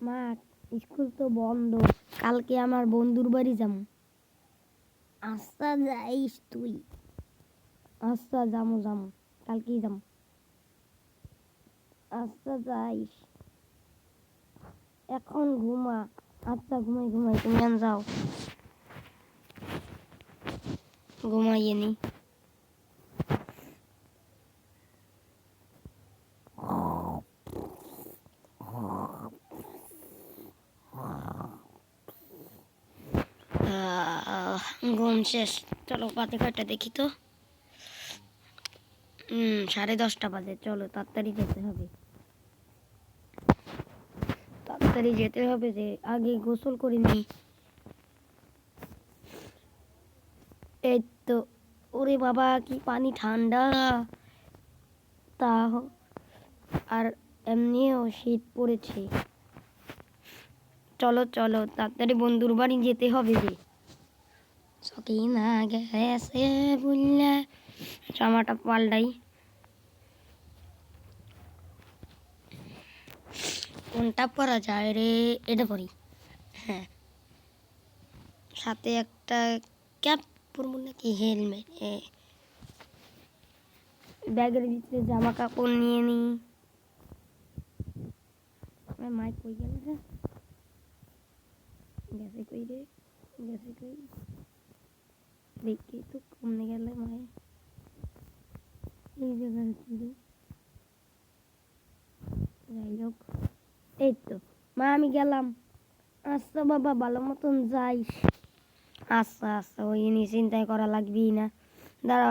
মা, স্কুল তো বন্ধ, কালকে আমার বন্ধুর বাড়ি যাবো। আচ্ছা যাইস তুই। আচ্ছা যামু যামু, কালকেই যামু। আচ্ছা যাইস, এখন ঘুমা। আচ্ছা ঘুমাই ঘুমাই, তুমি আন যাও, ঘুমাইয়ে নি। ঘুম শেষ, চলো পাতে কয়টা দেখি তো। 10:30 বাজে, চলো তাড়াতাড়ি যেতে হবে। তাড়াতাড়ি যেতে হবে যে, আগে গোসল করে নি। এই তো, ওরে বাবা কি পানি ঠান্ডা। তা আর এমনিও শীত পড়েছে। চলো চলো তাড়াতাড়ি বন্ধুর বাড়ি যেতে হবে যে। সকিনা গেছে বুল্লা, জামাটা পাল্টাই। কোনটা পরা যায় রে? এটা পরি। হ্যাঁ, সাথে একটা ক্যাপ পরবো নাকি হেলমেট। ব্যাগের ভিতরে জামা কাপড় নিয়ে নি। মাইক কই গেল রে? গেছে কই রে? গেছে কই? দেখি তো কমনে গেলে মায়ে। এই জায়গায় রে, যাই হোক। এই তো মা, আমি গেলাম। আচ্ছা বাবা, ভালো মতন যাইস। আচ্ছা আচ্ছা, ওই নিয়ে চিন্তাই করা লাগবেই না। দাঁড়া,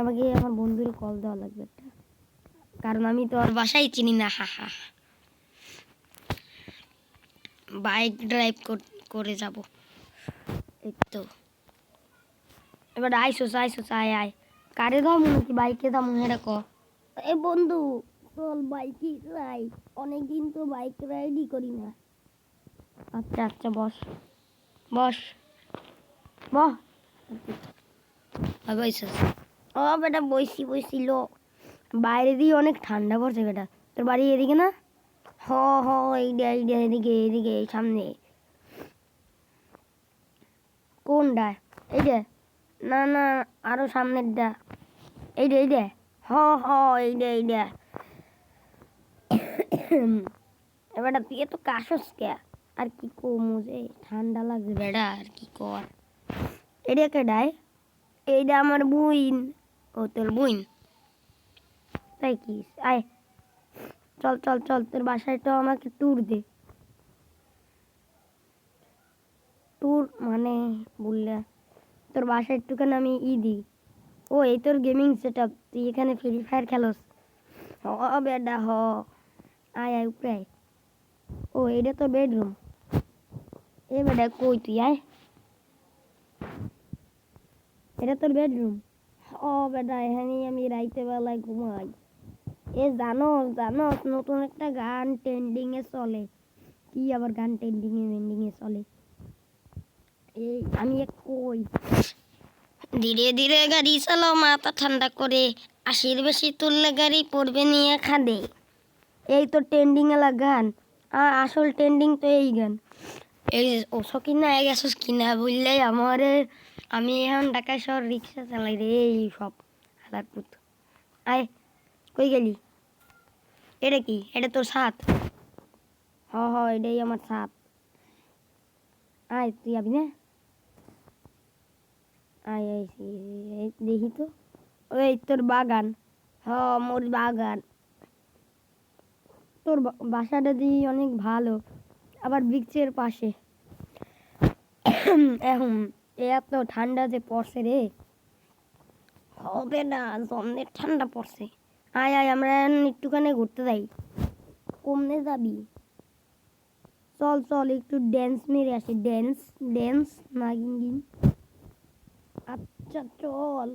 আমাকে আমার বন্ধুর কল দেওয়া লাগবে একটা, কারণ আমি তো আর বাসায় চিনি না। হা হা, বাইক ড্রাইভ করে যাব। এই তো, এবার আইসোস আইসোস, আয় আয়। কারে দাম নাকি বাইকে দাম হেরা ক। এ বন্ধু, চল বাইকে যাই, অনেকদিন তো বাইক রাইডই করি না। আচ্ছা আচ্ছা, বস বস বস। ও বেটা, বইসি বইসি লো। বাইরে দিয়ে অনেক ঠান্ডা পড়ছে বেটা। তোর বাড়ি এদিকে না? হ হ, এইটা এইটা, এদিকে এদিকে, সামনে। কোনটা? এইটা? না না, আরো সামনেরটা। এইটা এইটা? হ হ, এইটা এইটা। এবার তুই এত কাশস কে? আর কি কমু যে, ঠান্ডা লাগছে বেটা, আর কি কর। এটা কেডায়? এইটা আমার বুইন। ও তোর বুইন? তাই কি? আয়, চল চল চল, তোর বাসায় তো আমাকে ট্যুর দে। ট্যুর মানে বললে, তোর বাসায় একটুখানি আমি দিই। ও, এই তোর গেমিং সেট আপ, তুই এখানে ফ্রি ফায়ার খেলোস? হ বেডা হ, আয় আয় উপরে আয়। ও, এটা তোর বেডরুম? এ বেডা কই তুই, আয়। এটা তোর বেডরুম? ও বেডা, এখানেই আমি রাইতে বেলায় ঘুমাই। এ জানো জানো, নতুন একটা গান ট্রেন্ডিং এ চলে। কি আবার গান ট্রেন্ডিং এ চলে? এই আমি কই, ধীরে ধীরে গাড়ি চালাও, মাথা ঠান্ডা করে, 80-র বেশি তুললে গাড়ি পড়বে নিয়ে খাদে। এই তো ট্রেন্ডিং এলা গান। আসল ট্রেন্ডিং তো এই গান। এই ওসব কিনা গেছিস কিনা বললে আমার, আমি এখন ঢাকা শহর রিক্সা চালাই রে। এই সব হালার পুত। আয়, কই গেলি? এটা কি? এটা তোর ছাদ? হ হ, এটাই আমার ছাদ। আয়, তুই যাবি না? আয় আইসি, দেখি তো। ওই তোর বাগান? হ, মোর বাগান। তোর বাসাটা দিয়ে অনেক ভালো, আবার বৃক্ষের পাশে। এখন এত ঠান্ডা যে পড়ছে রে, হবে না, জমনের ঠান্ডা পড়ছে। আয় আয়, আমরা একটুখানি ঘুরতে যাই। কমনে যাবি? চল চল, একটু ড্যান্স মেরে আসি। ড্যান্স ড্যান্স না গিন। আচ্ছা চল।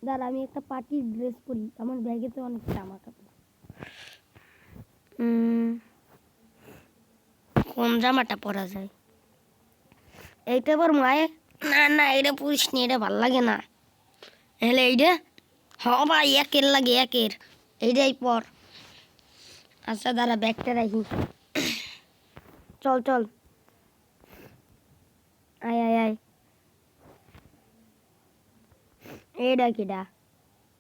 দাঁড়া, আমি একটা পার্টির ড্রেস পরি, আমার ব্যাগে তো অনেক জামা কাপড়। কোন জামাটা পরা যায়? এইটা পর মায়ে। না না, এটা পরিস নি, এটা ভাল লাগে না। হলে এইটা? হ ভাই, একের লাগে একের, এইটাই পর। আচ্ছা দাঁড়া, ব্যাগটা রাখি। চল চল আয় আয় আয় এটা কিডা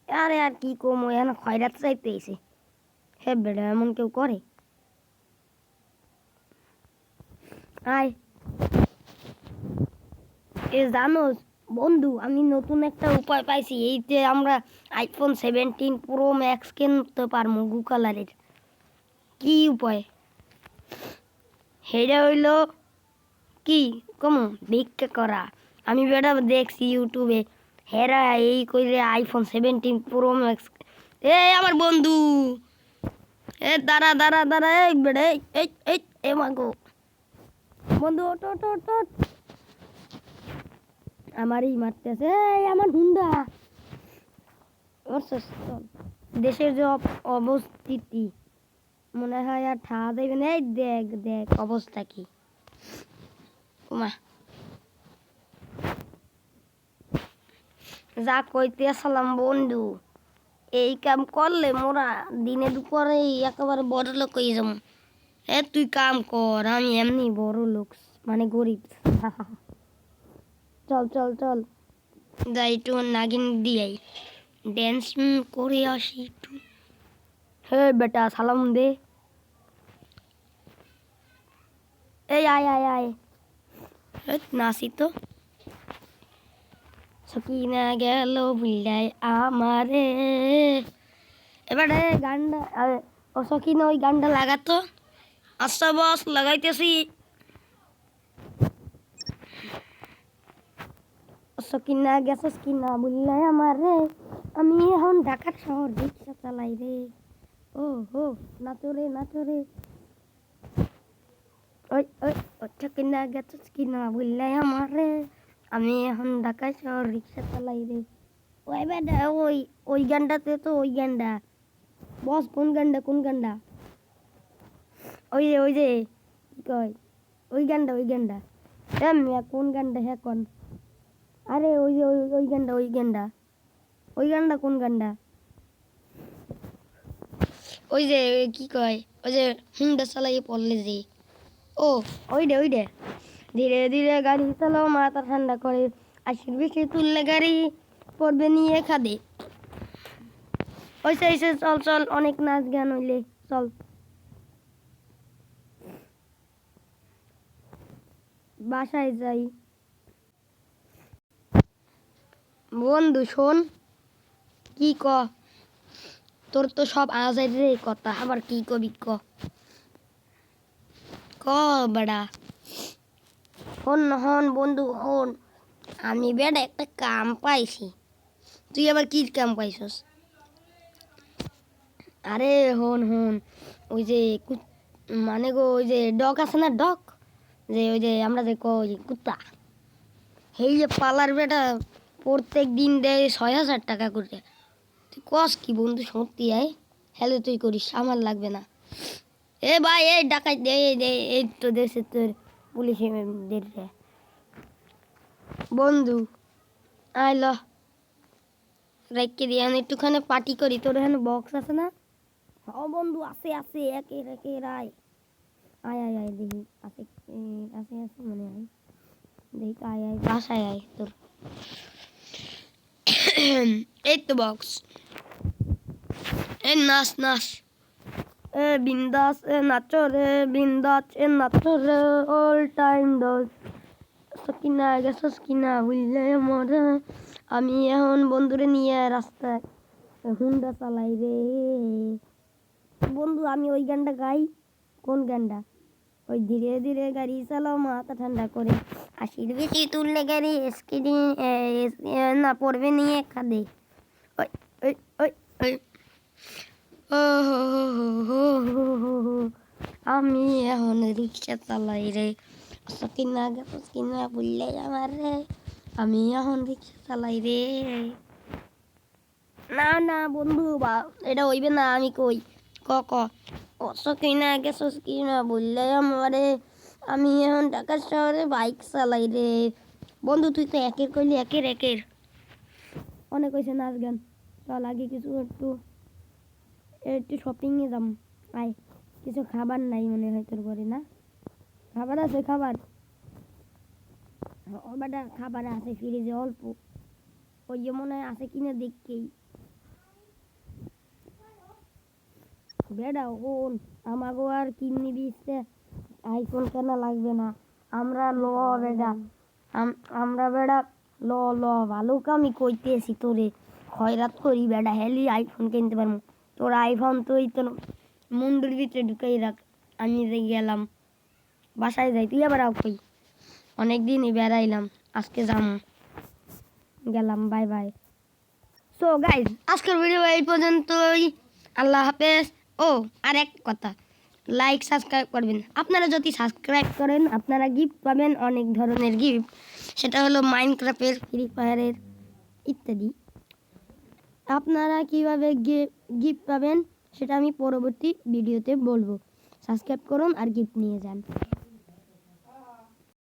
আরে আর কি কম এখানে খয়রাত চাইতে এসে হে বেড়া এমন কেউ করে আয় এ জানোস বন্ধু আমি নতুন একটা উপায় পাইছি এই যে আমরা আইফোন 17 প্রো ম্যাক্স কিনতে পারবো গু কালারের কি উপায় হেডা হইল কি কমু ভিক্ষা করা আমি বেটা দেখছি ইউটিউবে হেরা এই কইরে আইফোন 17 প্রো ম্যাক্স এ আমার বন্ধু এ দাঁড়া দাঁড়া দাঁড়া এই বেটা এই এ মাগো বন্ধু ওট ওট ওট ওট আমারই মারতেছে এই আমার হুন্ডা দেশের যে অবস্থিতি মনে হয় আর ঠাড়া দেবে না এই দেখ দেখ অবস্থা কি উমা যা কইতে আসলাম বন্ধু এই কাম করলে মোরা দিনে দুপুরে একেবারে বড় লোক হয়ে যাবো এ তুই কাম কর আমি এমনি বড় লোক মানে গরিব চল চল চল যাই একটু নাগিন দিয়াই ড্যান্স করে আসি একটু হে বেটা সালাম দে এই আয় আয় আয় নাসি তো সকিনা গেল বুঝলাই আমারে এবারে গানটা ও সকিনা ওই গানটা লাগাতো আচ্ছা বস লাগাইতেছি সকিনা গেছস কিনা বুঝলাই আমারে আমি এখন ঢাকার শহর রিক্সা চালাই রে ও হো নাচো রে নাচো রে ওই ওই সকিনা গেছস কিনা বুঝলাই আমারে আমি এখন ঢাকা শহর রিক্সা চালাই রে ওই বেটা ওই ওই গানটাতে তো ওই গানটা বস কোন গানটা ওই যে কি কয় ওই গানটা কোন গানটা হ্যাঁ কোন আরে ওই যে ওই গানটা কোন গানটা ওই যে কি কয় ওই যে হুন্ডা চালাই পড়লে যে ও ওই দে ধীরে ধীরে গাড়ি চালাও মাথা ঠান্ডা করে আশির বেশি তুললে গাড়ি পড়বে নিয়ে খাদে ওইসে চল চল অনেক নাচ গান হইলে চল বাসায় যাই বন্ধু শোন কি ক তোর তো সব আজাই রে কথা আবার কি কবি ক বেড়া হন বন্ধু হন আমি বেড়া একটা কাম পাইছি তুই আবার কি কাম পাইছস আরে হন ওই যে মানে গো ওই যে ডগ আছে না ডগ যে ওই যে আমরা যে কই কুত্তা এই যে পালার বেটা প্রত্যেক দিন দেয় 6,000 টাকা করে তুই কস কি বন্ধু সত্যি আয় হ্যালো তুই করিস আমার লাগবে না এ ভাই এই ডাকাই দে এই তো দেশে তোর পুলিশে বন্ধু আয় ল রেখে দিয়ে আমি একটুখানি পার্টি করি তোর এখানে বক্স আছে না ও বন্ধু আছে একে রায় আয় দেখি আছে মনে হয় দেখি আয় বাসায় আয় তোর এই তো বক্স এ নাচ এ বিন্দাস এ নাচো রে বিন্দাস এ নাচো রে অল টাইম ডস সকিনা গেছস কিনা বুঝলে মরে আমি এখন বন্ধুরে নিয়ে রাস্তায় হুন্ডা চালাই রে বন্ধু আমি ওই গানটা গাই কোন গানটা ওই ধীরে ধীরে গাড়ি চালাও মাথা ঠান্ডা করে আশির বেশি তুললে গাড়ি স্কিডিং না পড়বে নিয়ে কাঁদে ওই ওই ওই ওই ও আমি এখন রিক্সা চালাই রে কিনা বললে আমার রে আমি এখন রিক্সা চালাই রে না বন্ধু বা এটা হইবে না আমি কই ক কিনা বললে আমারে আমি এখন ঢাকা শহরে বাইক চালাই রে বন্ধু তুই তো একের কইলি একের অনেক হয়েছে নাচ গান চল আগে কিছু একটু শপিংয়ে যাম আয় কিছু খাবার নাই মনে হয় তোর ঘরে না খাবার আছে খাবার ও বেটা খাবার আছে ফ্রিজে অল্প ওই যে মনে হয় আছে কিনা দেখকেই বেটা ওন আমাগো আর কিডনি দিচ্ছে আইফোন কেন লাগবে না আমরা ল বেটা আমরা বেটা ল ল ভালো কামি কইতেছি তোরে খয়রাত করি বেটা হেলি আইফোন কিনতে পারবো তোর আইফোন তুই তোর মুন্ডুর ভিতরে ঢুকাই রাখ আমি যে গেলাম বাসায় যাই তুই আবার কই অনেকদিনই বেড়াইলাম আজকে যাম গেলাম বাই বাই সো গাইজ আজকের ভিডিও এই পর্যন্তই আল্লাহ হাফেজ ও আর এক কথা লাইক সাবস্ক্রাইব করবেন আপনারা যদি সাবস্ক্রাইব করেন আপনারা গিফট পাবেন অনেক ধরনের গিফট সেটা হলো মাইনক্রাফটের ফ্রি ফায়ারের ইত্যাদি আপনারা কিভাবে গিফট পাবেন সেটা আমি পরবর্তী ভিডিওতে বলবো সাবস্ক্রাইব করুন আর গিফট নিয়ে যান